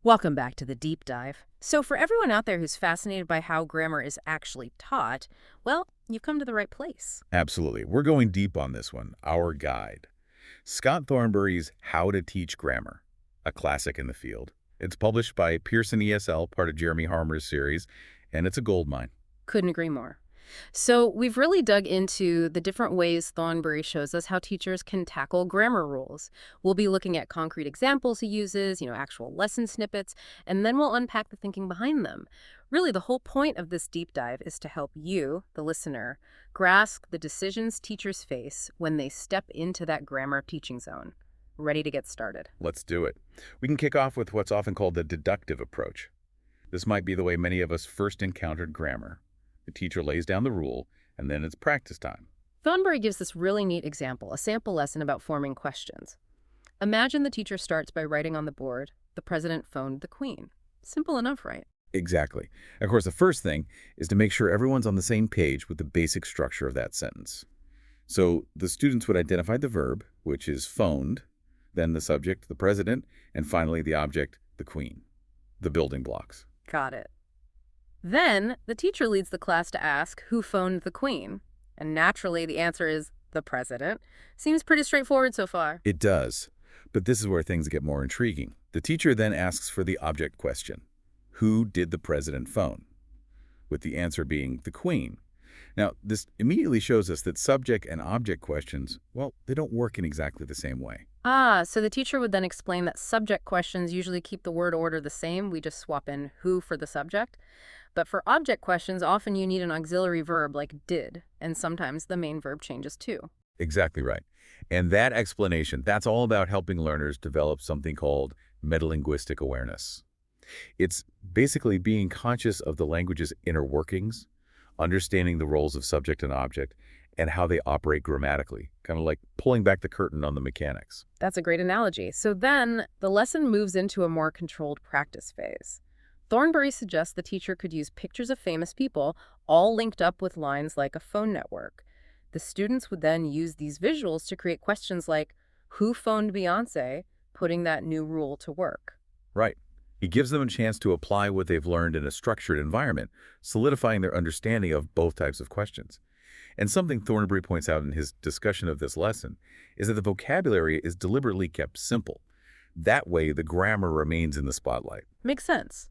Welcome back to the deep dive. So, for everyone out there who's fascinated by how grammar is actually taught, well, you've come to the right place. Absolutely. We're going deep on this one, our guide. Scott Thornbury's How to Teach Grammar, a classic in the field. It's published by Pearson ESL, part of Jeremy Harmer's series, and it's a goldmine. Couldn't agree more. So, we've really dug into the different ways Thornbury shows us how teachers can tackle grammar rules. We'll be looking at concrete examples he uses, actual lesson snippets, and then we'll unpack the thinking behind them. Really, the whole point of this deep dive is to help you, the listener, grasp the decisions teachers face when they step into that grammar teaching zone. Ready to get started? Let's do it. We can kick off with what's often called the deductive approach. This might be the way many of us first encountered grammar. The teacher lays down the rule, and then it's practice time. Thornbury gives this really neat example, a sample lesson about forming questions. Imagine the teacher starts by writing on the board, "The president phoned the queen." Simple enough, right? Exactly. Of course, the first thing is to make sure everyone's on the same page with the basic structure of that sentence. So the students would identify the verb, which is phoned, then the subject, the president, and finally the object, the queen, the building blocks. Got it. Then, the teacher leads the class to ask who phoned the queen. And naturally, the answer is the president. Seems pretty straightforward so far. It does. But this is where things get more intriguing. The teacher then asks for the object question. Who did the president phone? With the answer being the queen. Now, this immediately shows us that subject and object questions, well, they don't work in exactly the same way. So the teacher would then explain that subject questions usually keep the word order the same. We just swap in who for the subject. But for object questions, often you need an auxiliary verb like did, and sometimes the main verb changes too. Exactly right. And that explanation, that's all about helping learners develop something called metalinguistic awareness. It's basically being conscious of the language's inner workings, understanding the roles of subject and object, and how they operate grammatically, kind of like pulling back the curtain on the mechanics. That's a great analogy. So then the lesson moves into a more controlled practice phase. Thornbury suggests the teacher could use pictures of famous people, all linked up with lines like a phone network. The students would then use these visuals to create questions like, who phoned Beyonce, putting that new rule to work. Right. He gives them a chance to apply what they've learned in a structured environment, solidifying their understanding of both types of questions. And something Thornbury points out in his discussion of this lesson is that the vocabulary is deliberately kept simple. That way, the grammar remains in the spotlight. Makes sense.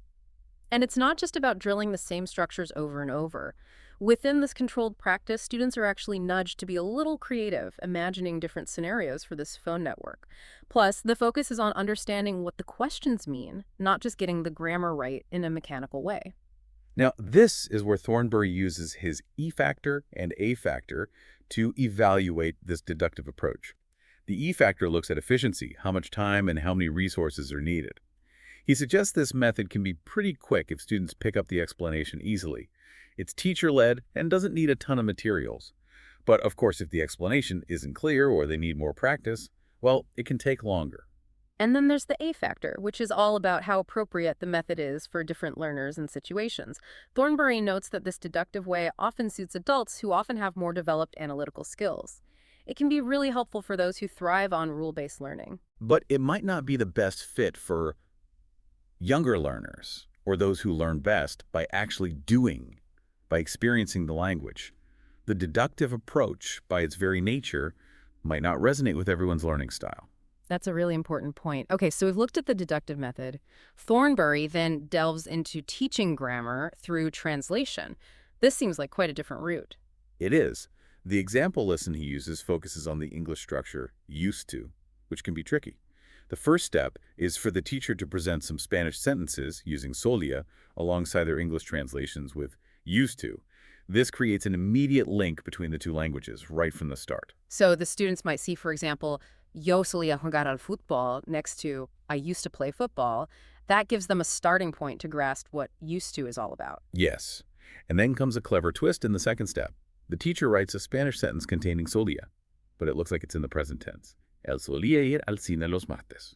And it's not just about drilling the same structures over and over. Within this controlled practice, students are actually nudged to be a little creative, imagining different scenarios for this phone network. Plus, the focus is on understanding what the questions mean, not just getting the grammar right in a mechanical way. Now, this is where Thornbury uses his E factor and A factor to evaluate this deductive approach. The E factor looks at efficiency, how much time and how many resources are needed. He suggests this method can be pretty quick if students pick up the explanation easily. It's teacher-led and doesn't need a ton of materials. But of course, if the explanation isn't clear or they need more practice, well, it can take longer. And then there's the A factor, which is all about how appropriate the method is for different learners and situations. Thornbury notes that this deductive way often suits adults who often have more developed analytical skills. It can be really helpful for those who thrive on rule-based learning. But it might not be the best fit for younger learners or those who learn best by actually doing, by experiencing the language. The deductive approach, by its very nature, might not resonate with everyone's learning style. That's a really important point. Okay, so we've looked at the deductive method. Thornbury then delves into teaching grammar through translation. This seems like quite a different route. It is. The example lesson he uses focuses on the English structure used to, which can be tricky. The first step is for the teacher to present some Spanish sentences using solía alongside their English translations with used to. This creates an immediate link between the two languages right from the start. So the students might see, for example, yo solía jugar al fútbol next to I used to play football. That gives them a starting point to grasp what used to is all about. Yes. And then comes a clever twist in the second step. The teacher writes a Spanish sentence containing solía, but it looks like it's in the present tense. Él solía ir al cine los martes,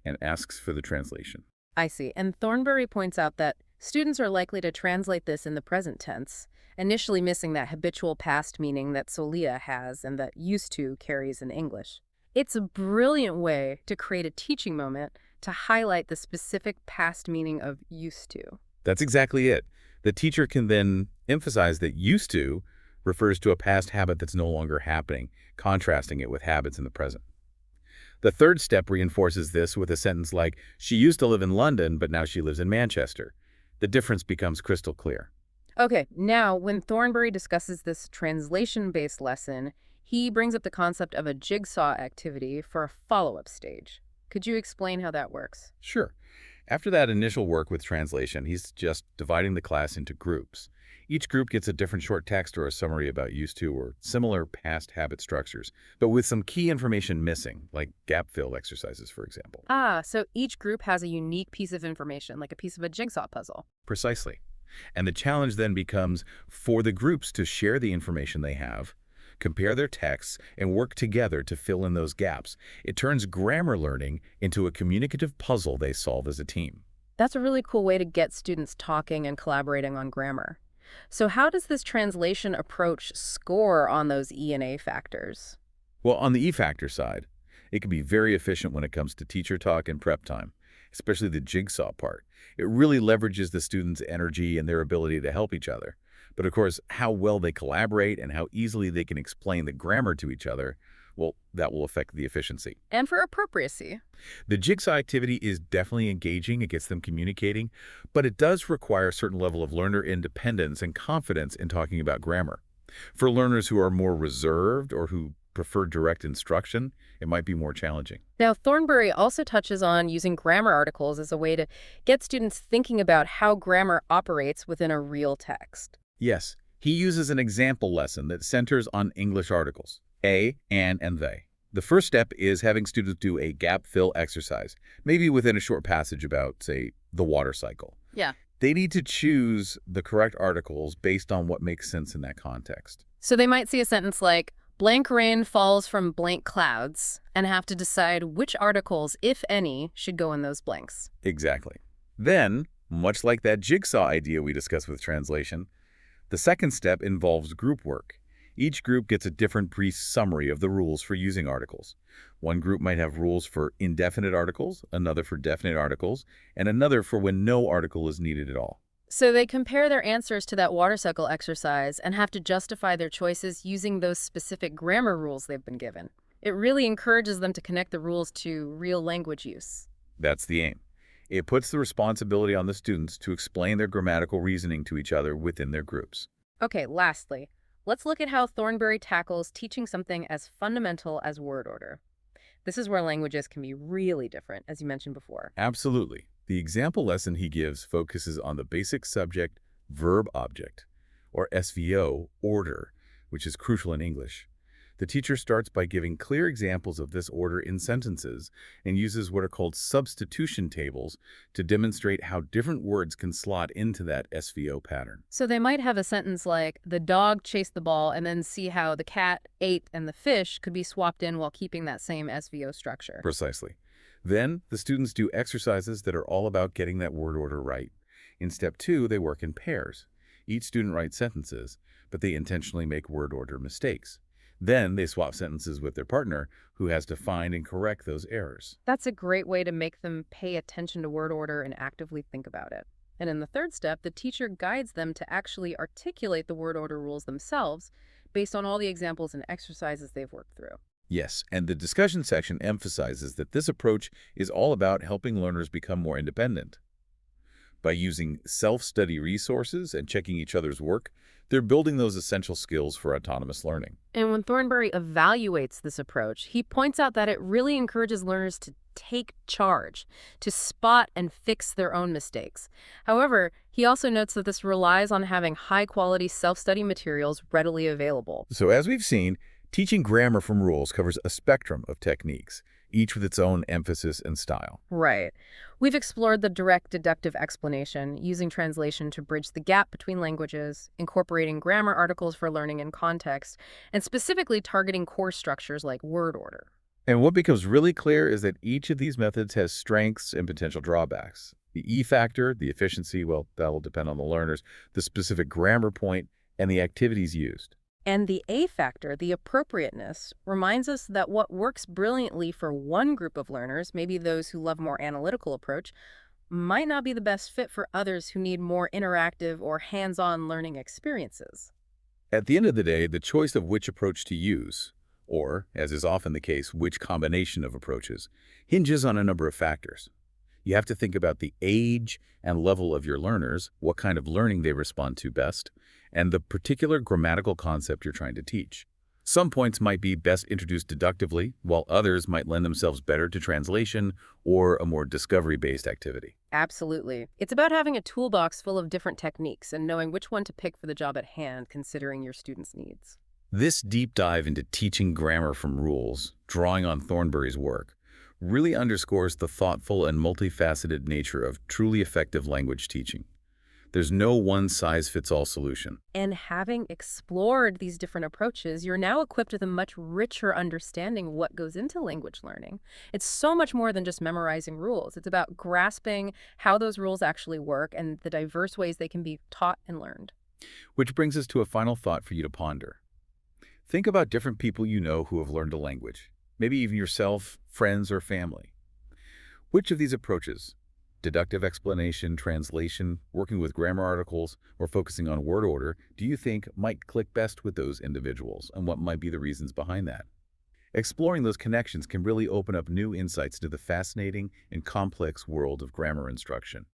and asks for the translation. I see. And Thornbury points out that students are likely to translate this in the present tense, initially missing that habitual past meaning that solía has and that used to carries in English. It's a brilliant way to create a teaching moment to highlight the specific past meaning of used to. That's exactly it. The teacher can then emphasize that used to refers to a past habit that's no longer happening, contrasting it with habits in the present. The third step reinforces this with a sentence like, she used to live in London, but now she lives in Manchester. The difference becomes crystal clear. Okay, now when Thornbury discusses this translation-based lesson, he brings up the concept of a jigsaw activity for a follow-up stage. Could you explain how that works? Sure. After that initial work with translation, he's just dividing the class into groups. Each group gets a different short text or a summary about used to or similar past habit structures, but with some key information missing, like gap fill exercises, for example. Ah, so each group has a unique piece of information, like a piece of a jigsaw puzzle. Precisely. And the challenge then becomes for the groups to share the information they have, compare their texts, and work together to fill in those gaps. It turns grammar learning into a communicative puzzle they solve as a team. That's a really cool way to get students talking and collaborating on grammar. So how does this translation approach score on those E and A factors? Well, on the E-factor side, it can be very efficient when it comes to teacher talk and prep time, especially the jigsaw part. It really leverages the students' energy and their ability to help each other. But of course, how well they collaborate and how easily they can explain the grammar to each other, well, that will affect the efficiency. And for appropriacy. The jigsaw activity is definitely engaging. It gets them communicating, but it does require a certain level of learner independence and confidence in talking about grammar. For learners who are more reserved or who prefer direct instruction, it might be more challenging. Now, Thornbury also touches on using grammar articles as a way to get students thinking about how grammar operates within a real text. Yes, he uses an example lesson that centers on English articles, a, an, and they. The first step is having students do a gap fill exercise, maybe within a short passage about, say, the water cycle. Yeah. They need to choose the correct articles based on what makes sense in that context. So they might see a sentence like, blank rain falls from blank clouds, and have to decide which articles, if any, should go in those blanks. Exactly. Then, much like that jigsaw idea we discussed with translation, the second step involves group work. Each group gets a different brief summary of the rules for using articles. One group might have rules for indefinite articles, another for definite articles, and another for when no article is needed at all. So they compare their answers to that water cycle exercise and have to justify their choices using those specific grammar rules they've been given. It really encourages them to connect the rules to real language use. That's the aim. It puts the responsibility on the students to explain their grammatical reasoning to each other within their groups. Okay, lastly, let's look at how Thornbury tackles teaching something as fundamental as word order. This is where languages can be really different, as you mentioned before. Absolutely. The example lesson he gives focuses on the basic subject-verb-object, or SVO, order, which is crucial in English. The teacher starts by giving clear examples of this order in sentences and uses what are called substitution tables to demonstrate how different words can slot into that SVO pattern. So they might have a sentence like, the dog chased the ball, and then see how the cat ate and the fish could be swapped in while keeping that same SVO structure. Precisely. Then, the students do exercises that are all about getting that word order right. In step 2, they work in pairs. Each student writes sentences, but they intentionally make word order mistakes. Then, they swap sentences with their partner, who has to find and correct those errors. That's a great way to make them pay attention to word order and actively think about it. And in the third step, the teacher guides them to actually articulate the word order rules themselves based on all the examples and exercises they've worked through. Yes, and the discussion section emphasizes that this approach is all about helping learners become more independent. By using self-study resources and checking each other's work, they're building those essential skills for autonomous learning. And when Thornbury evaluates this approach, he points out that it really encourages learners to take charge, to spot and fix their own mistakes. However, he also notes that this relies on having high-quality self-study materials readily available. So as we've seen, teaching grammar from rules covers a spectrum of techniques, each with its own emphasis and style. Right. We've explored the direct deductive explanation, using translation to bridge the gap between languages, incorporating grammar articles for learning in context, and specifically targeting core structures like word order. And what becomes really clear is that each of these methods has strengths and potential drawbacks. The E factor, the efficiency, well, that will depend on the learners, the specific grammar point, and the activities used. And the A factor, the appropriateness, reminds us that what works brilliantly for one group of learners, maybe those who love more analytical approach, might not be the best fit for others who need more interactive or hands-on learning experiences. At the end of the day, the choice of which approach to use, or, as is often the case, which combination of approaches, hinges on a number of factors. You have to think about the age and level of your learners, what kind of learning they respond to best, and the particular grammatical concept you're trying to teach. Some points might be best introduced deductively, while others might lend themselves better to translation or a more discovery-based activity. Absolutely. It's about having a toolbox full of different techniques and knowing which one to pick for the job at hand, considering your students' needs. This deep dive into teaching grammar from rules, drawing on Thornbury's work, really underscores the thoughtful and multifaceted nature of truly effective language teaching. There's no one-size-fits-all solution. And having explored these different approaches, you're now equipped with a much richer understanding what goes into language learning. It's so much more than just memorizing rules. It's about grasping how those rules actually work and the diverse ways they can be taught and learned. Which brings us to a final thought for you to ponder. Think about different people you know who have learned a language, maybe even yourself, friends, or family. Which of these approaches, deductive explanation, translation, working with grammar articles, or focusing on word order, do you think might click best with those individuals, and what might be the reasons behind that? Exploring those connections can really open up new insights into the fascinating and complex world of grammar instruction.